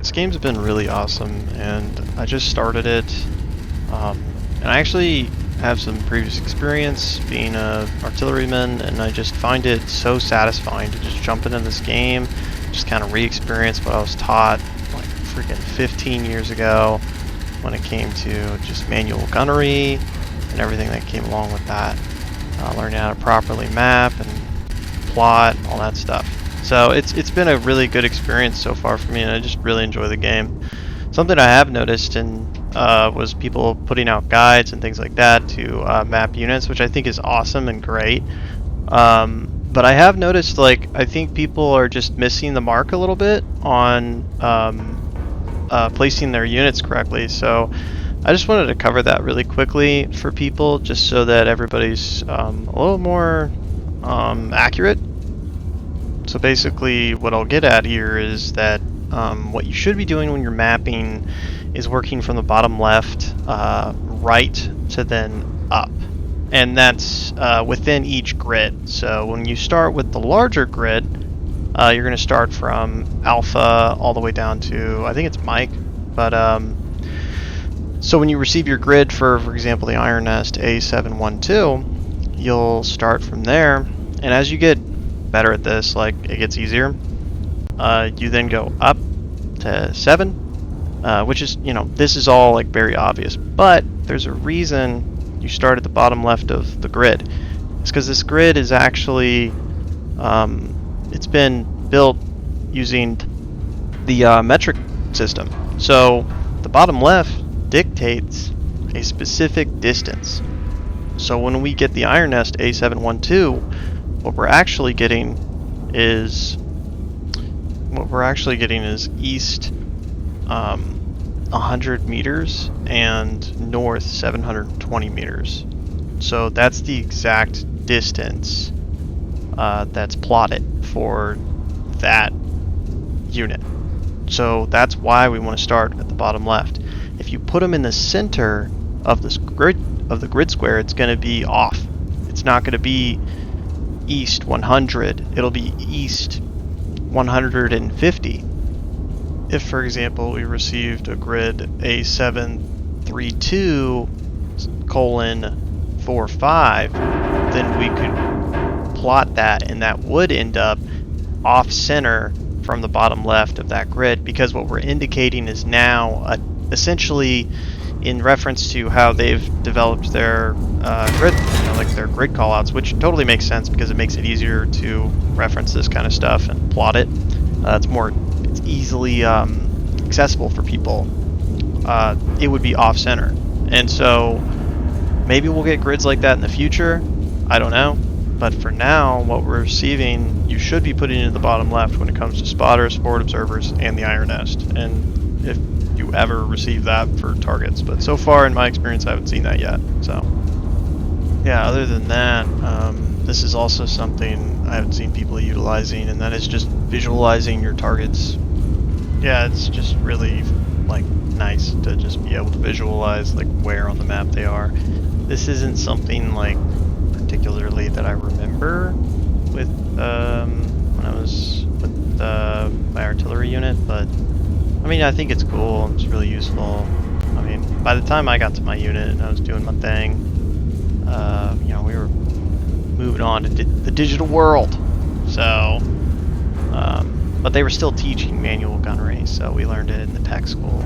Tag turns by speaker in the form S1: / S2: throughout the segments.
S1: This game's been really awesome, and I just started it. And I actually have some previous experience being a artilleryman, and I just find it so satisfying to just jump into this game, just kind of re-experience what I was taught like freaking 15 years ago when it came to just manual gunnery and everything that came along with that. Learning how to properly map and plot, all that stuff. So it's been a really good experience so far for me, and I just really enjoy the game. Something I have noticed was people putting out guides and things like that to map units, which I think is awesome and great. But I have noticed, like, I think people are just missing the mark a little bit on placing their units correctly. So I just wanted to cover that really quickly for people, just so that everybody's a little more accurate. So basically what I'll get at here is that what you should be doing when you're mapping is working from the bottom left, right to then up. And that's within each grid. So when you start with the larger grid, you're going to start from Alpha all the way down to, I think it's Mike. But so when you receive your grid for example, the Iron Nest A712, you'll start from there. And as you get better at this, like it gets easier, you then go up to 7, which is, this is all like very obvious, but there's a reason you start at the bottom left of the grid. It's because this grid is actually it's been built using the metric system. So the bottom left dictates a specific distance. So when we get the Iron Nest A712, what we're actually getting is east 100 meters and north 720 meters. So that's the exact distance that's plotted for that unit. So that's why we want to start at the bottom left. If you put them in the center of this the grid square, it's going to be off. It's not going to be east 100. It'll be east 150. If, for example, we received a grid A732:45, then we could plot that, and that would end up off center from the bottom left of that grid, because what we're indicating is now essentially in reference to how they've developed their grid, like their grid callouts, which totally makes sense because it makes it easier to reference this kind of stuff and plot it. It's easily accessible for people. It would be off center, and so maybe we'll get grids like that in the future. I don't know, but for now, what we're receiving, you should be putting in the bottom left when it comes to spotters, forward observers, and the Iron Nest. And if you ever receive that for targets, but so far in my experience I haven't seen that yet. So yeah, other than that, this is also something I haven't seen people utilizing, and that is just visualizing your targets. Yeah, it's just really like nice to just be able to visualize like where on the map they are. This isn't something like particularly that I remember with when I was with my artillery unit, but I mean, I think it's cool. It's really useful. I mean, by the time I got to my unit and I was doing my thing, we were moving on to the digital world. So, but they were still teaching manual gunnery, so we learned it in the tech school.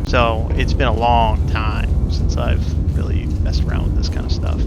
S1: So it's been a long time since I've really messed around with this kind of stuff.